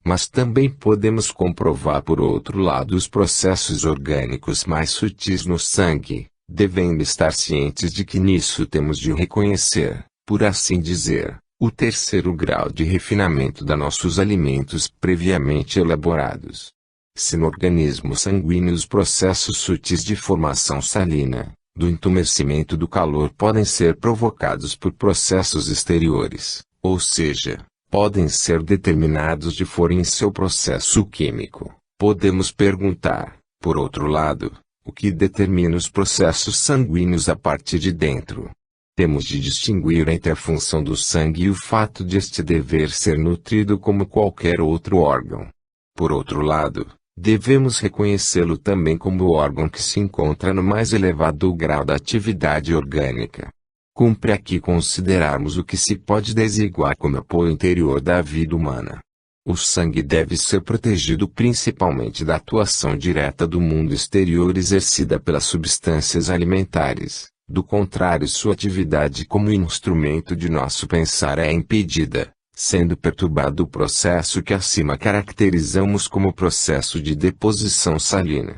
Mas também podemos comprovar por outro lado os processos orgânicos mais sutis no sangue, devendo estar cientes de que nisso temos de reconhecer, por assim dizer, o terceiro grau de refinamento da nossos alimentos previamente elaborados. Se no organismo sanguíneo os processos sutis de formação salina, do entumecimento do calor podem ser provocados por processos exteriores, ou seja, podem ser determinados de fora em seu processo químico, podemos perguntar, por outro lado, o que determina os processos sanguíneos a partir de dentro. Temos de distinguir entre a função do sangue e o fato de este dever ser nutrido como qualquer outro órgão. Por outro lado, devemos reconhecê-lo também como o órgão que se encontra no mais elevado grau da atividade orgânica. Cumpre aqui considerarmos o que se pode designar como apoio interior da vida humana. O sangue deve ser protegido principalmente da atuação direta do mundo exterior exercida pelas substâncias alimentares. Do contrário, sua atividade como instrumento de nosso pensar é impedida, sendo perturbado o processo que acima caracterizamos como processo de deposição salina.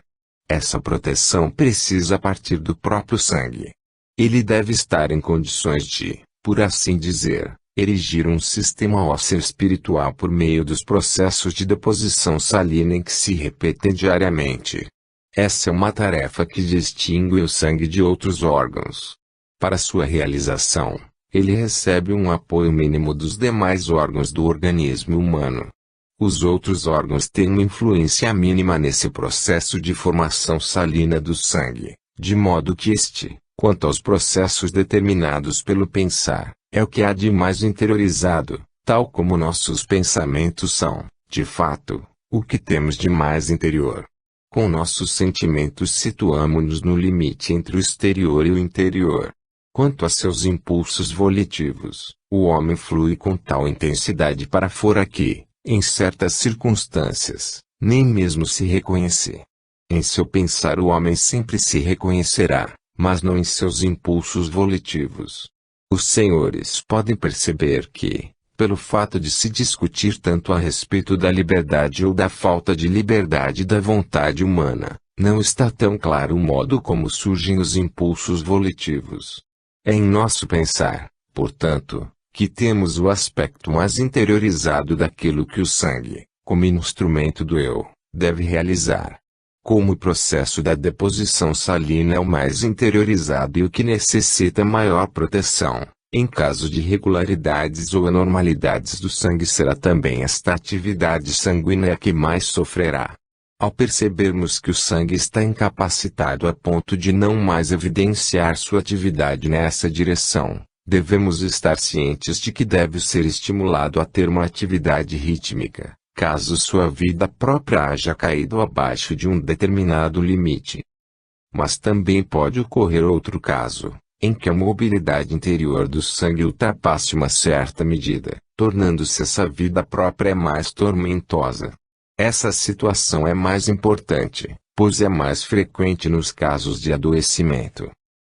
Essa proteção precisa partir do próprio sangue. Ele deve estar em condições de, por assim dizer, erigir um sistema ósseo espiritual por meio dos processos de deposição salina em que se repetem diariamente. Essa é uma tarefa que distingue o sangue de outros órgãos. Para sua realização, ele recebe um apoio mínimo dos demais órgãos do organismo humano. Os outros órgãos têm uma influência mínima nesse processo de formação salina do sangue, de modo que quanto aos processos determinados pelo pensar, é o que há de mais interiorizado, tal como nossos pensamentos são, de fato, o que temos de mais interior. Com nossos sentimentos situamo-nos no limite entre o exterior e o interior. Quanto a seus impulsos volitivos, o homem flui com tal intensidade para fora que, em certas circunstâncias, nem mesmo se reconhecer. Em seu pensar o homem sempre se reconhecerá, mas não em seus impulsos volitivos. Os senhores podem perceber que, pelo fato de se discutir tanto a respeito da liberdade ou da falta de liberdade da vontade humana, não está tão claro o modo como surgem os impulsos volitivos. É em nosso pensar, portanto, que temos o aspecto mais interiorizado daquilo que o sangue, como instrumento do eu, deve realizar. Como o processo da deposição salina é o mais interiorizado e o que necessita maior proteção, em caso de irregularidades ou anormalidades do sangue será também esta atividade sanguínea que mais sofrerá. Ao percebermos que o sangue está incapacitado a ponto de não mais evidenciar sua atividade nessa direção, devemos estar cientes de que deve ser estimulado a ter uma atividade rítmica, caso sua vida própria haja caído abaixo de um determinado limite. Mas também pode ocorrer outro caso, em que a mobilidade interior do sangue ultrapasse uma certa medida, tornando-se essa vida própria mais tormentosa. Essa situação é mais importante, pois é mais frequente nos casos de adoecimento.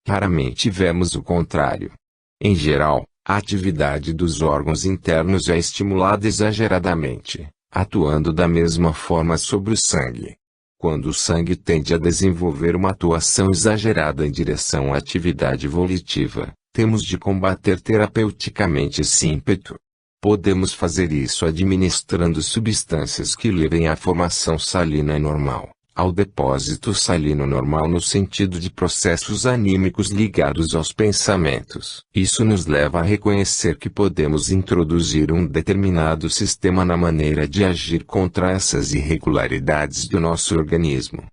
Raramente vemos o contrário. Em geral, a atividade dos órgãos internos é estimulada exageradamente, atuando da mesma forma sobre o sangue. Quando o sangue tende a desenvolver uma atuação exagerada em direção à atividade volitiva, temos de combater terapeuticamente esse ímpeto. Podemos fazer isso administrando substâncias que levem à formação salina normal, ao depósito salino normal no sentido de processos anímicos ligados aos pensamentos. Isso nos leva a reconhecer que podemos introduzir um determinado sistema na maneira de agir contra essas irregularidades do nosso organismo.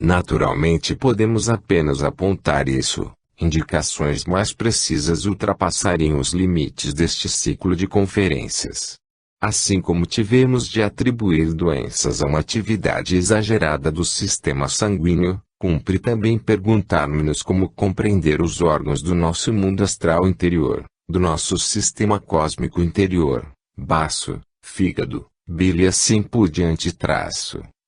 Naturalmente podemos apenas apontar isso. Indicações mais precisas ultrapassariam os limites deste ciclo de conferências. Assim como tivemos de atribuir doenças a uma atividade exagerada do sistema sanguíneo, cumpre também perguntar-nos como compreender os órgãos do nosso mundo astral interior, do nosso sistema cósmico interior, baço, fígado, bile e assim por diante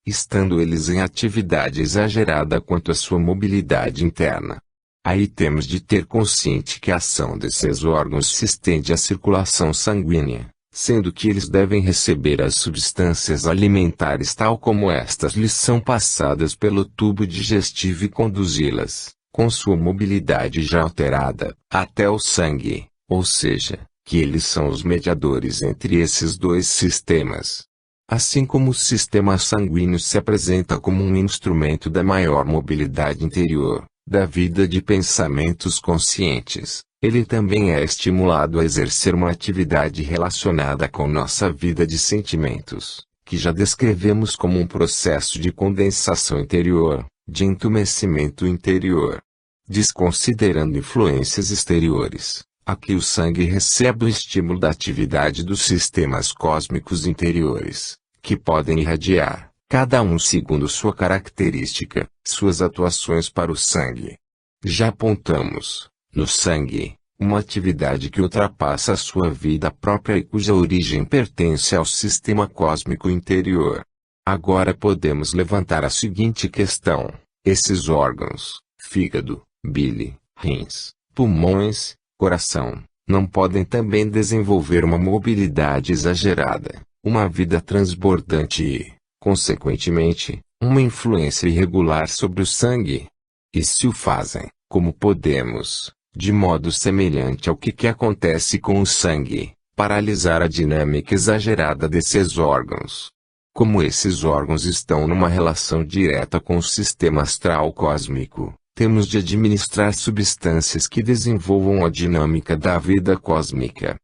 estando eles em atividade exagerada quanto à sua mobilidade interna. Aí temos de ter consciente que a ação desses órgãos se estende à circulação sanguínea, sendo que eles devem receber as substâncias alimentares tal como estas lhes são passadas pelo tubo digestivo e conduzi-las, com sua mobilidade já alterada, até o sangue, ou seja, que eles são os mediadores entre esses dois sistemas. Assim como o sistema sanguíneo se apresenta como um instrumento da maior mobilidade interior, da vida de pensamentos conscientes, ele também é estimulado a exercer uma atividade relacionada com nossa vida de sentimentos, que já descrevemos como um processo de condensação interior, de entumecimento interior. Desconsiderando influências exteriores, aqui o sangue recebe o estímulo da atividade dos sistemas cósmicos interiores, que podem irradiar, cada um segundo sua característica, suas atuações para o sangue. Já apontamos, no sangue, uma atividade que ultrapassa a sua vida própria e cuja origem pertence ao sistema cósmico interior. Agora podemos levantar a seguinte questão: esses órgãos, fígado, bile, rins, pulmões, coração, não podem também desenvolver uma mobilidade exagerada, uma vida transbordante e, consequentemente, uma influência irregular sobre o sangue? E se o fazem, como podemos, de modo semelhante ao que acontece com o sangue, paralisar a dinâmica exagerada desses órgãos? Como esses órgãos estão numa relação direta com o sistema astral cósmico, temos de administrar substâncias que desenvolvam a dinâmica da vida cósmica.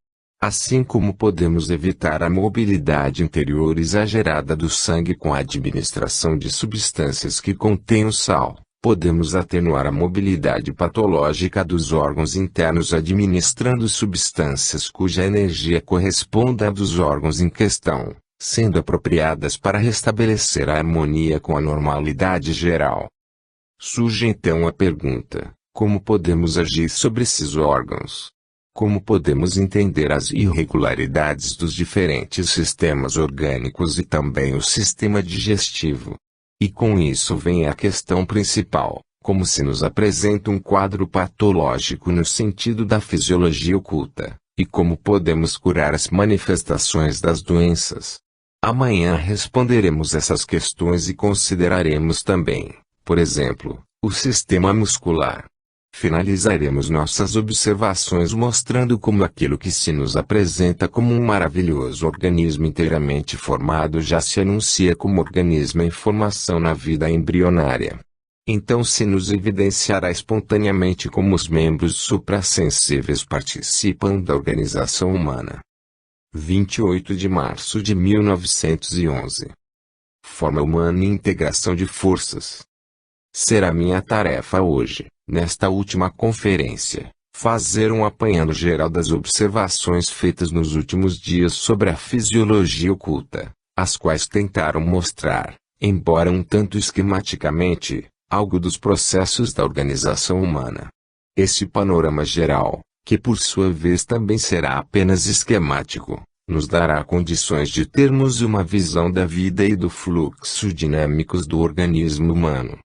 Assim como podemos evitar a mobilidade interior exagerada do sangue com a administração de substâncias que contêm o sal, podemos atenuar a mobilidade patológica dos órgãos internos administrando substâncias cuja energia corresponda à dos órgãos em questão, sendo apropriadas para restabelecer a harmonia com a normalidade geral. Surge então a pergunta: como podemos agir sobre esses órgãos? Como podemos entender as irregularidades dos diferentes sistemas orgânicos e também o sistema digestivo? E com isso vem a questão principal: como se nos apresenta um quadro patológico no sentido da fisiologia oculta, e como podemos curar as manifestações das doenças. Amanhã responderemos essas questões e consideraremos também, por exemplo, o sistema muscular. Finalizaremos nossas observações mostrando como aquilo que se nos apresenta como um maravilhoso organismo inteiramente formado já se anuncia como organismo em formação na vida embrionária. Então se nos evidenciará espontaneamente como os membros suprassensíveis participam da organização humana. 28 de março de 1911. Forma humana e integração de forças. Será minha tarefa hoje, nesta última conferência, fazer um apanhado geral das observações feitas nos últimos dias sobre a fisiologia oculta, as quais tentaram mostrar, embora um tanto esquematicamente, algo dos processos da organização humana. Esse panorama geral, que por sua vez também será apenas esquemático, nos dará condições de termos uma visão da vida e do fluxo dinâmicos do organismo humano.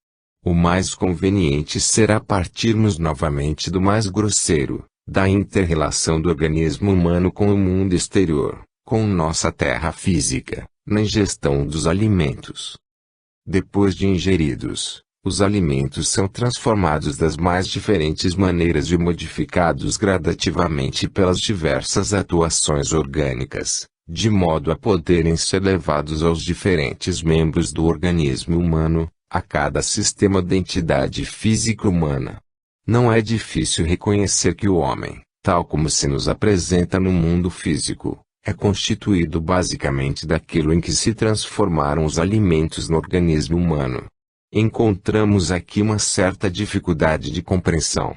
O mais conveniente será partirmos novamente do mais grosseiro, da inter-relação do organismo humano com o mundo exterior, com nossa terra física, na ingestão dos alimentos. Depois de ingeridos, os alimentos são transformados das mais diferentes maneiras e modificados gradativamente pelas diversas atuações orgânicas, de modo a poderem ser levados aos diferentes membros do organismo humano, a cada sistema da entidade física humana. Não é difícil reconhecer que o homem, tal como se nos apresenta no mundo físico, é constituído basicamente daquilo em que se transformaram os alimentos no organismo humano. Encontramos aqui uma certa dificuldade de compreensão.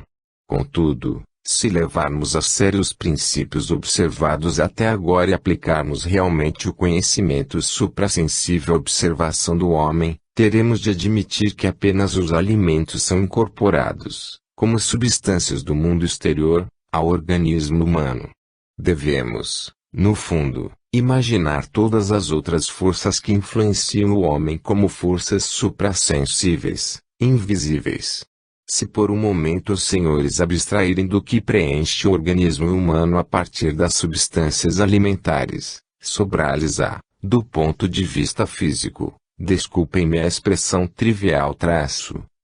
Contudo, se levarmos a sério os princípios observados até agora e aplicarmos realmente o conhecimento suprassensível à observação do homem, teremos de admitir que apenas os alimentos são incorporados, como substâncias do mundo exterior, ao organismo humano. Devemos, no fundo, imaginar todas as outras forças que influenciam o homem como forças suprassensíveis, invisíveis. Se por um momento os senhores abstraírem do que preenche o organismo humano a partir das substâncias alimentares, sobrar-lhes-á, do ponto de vista físico, desculpem-me a expressão trivial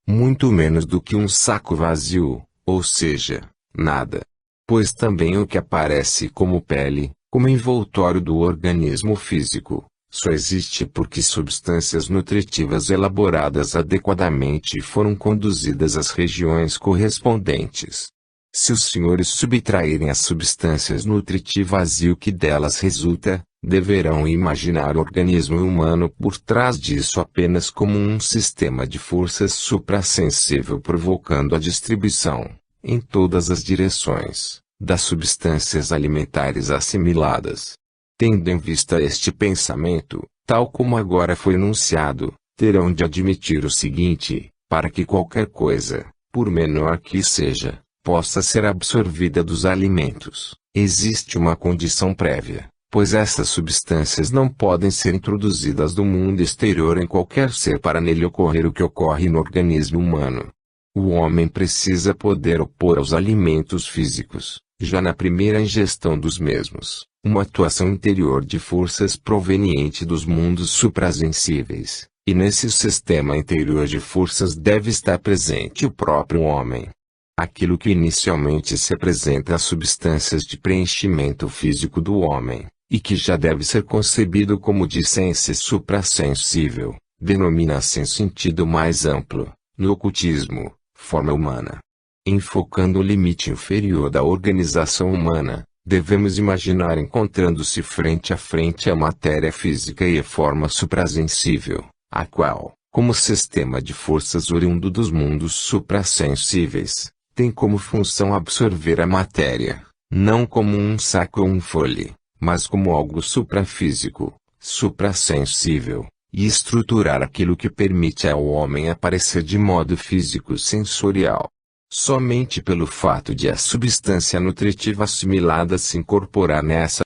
muito menos do que um saco vazio, ou seja, nada. Pois também o que aparece como pele, como envoltório do organismo físico, só existe porque substâncias nutritivas elaboradas adequadamente foram conduzidas às regiões correspondentes. Se os senhores subtraírem as substâncias nutritivas e o que delas resulta, deverão imaginar o organismo humano por trás disso apenas como um sistema de forças suprassensível provocando a distribuição, em todas as direções, das substâncias alimentares assimiladas. Tendo em vista este pensamento, tal como agora foi enunciado, terão de admitir o seguinte: para que qualquer coisa, por menor que seja, possa ser absorvida dos alimentos, existe uma condição prévia, pois essas substâncias não podem ser introduzidas do mundo exterior em qualquer ser para nele ocorrer o que ocorre no organismo humano. O homem precisa poder opor aos alimentos físicos, já na primeira ingestão dos mesmos, uma atuação interior de forças proveniente dos mundos suprassensíveis, e nesse sistema interior de forças deve estar presente o próprio homem. Aquilo que inicialmente se apresenta às substâncias de preenchimento físico do homem, e que já deve ser concebido como de essência suprassensível, denomina-se em sentido mais amplo, no ocultismo, forma humana. Enfocando o limite inferior da organização humana, Devemos imaginar encontrando-se frente a frente a matéria física e a forma suprassensível, a qual, como sistema de forças oriundo dos mundos suprassensíveis, tem como função absorver a matéria, não como um saco ou um fole, mas como algo suprafísico, suprassensível, e estruturar aquilo que permite ao homem aparecer de modo físico-sensorial. Somente pelo fato de a substância nutritiva assimilada se incorporar nessa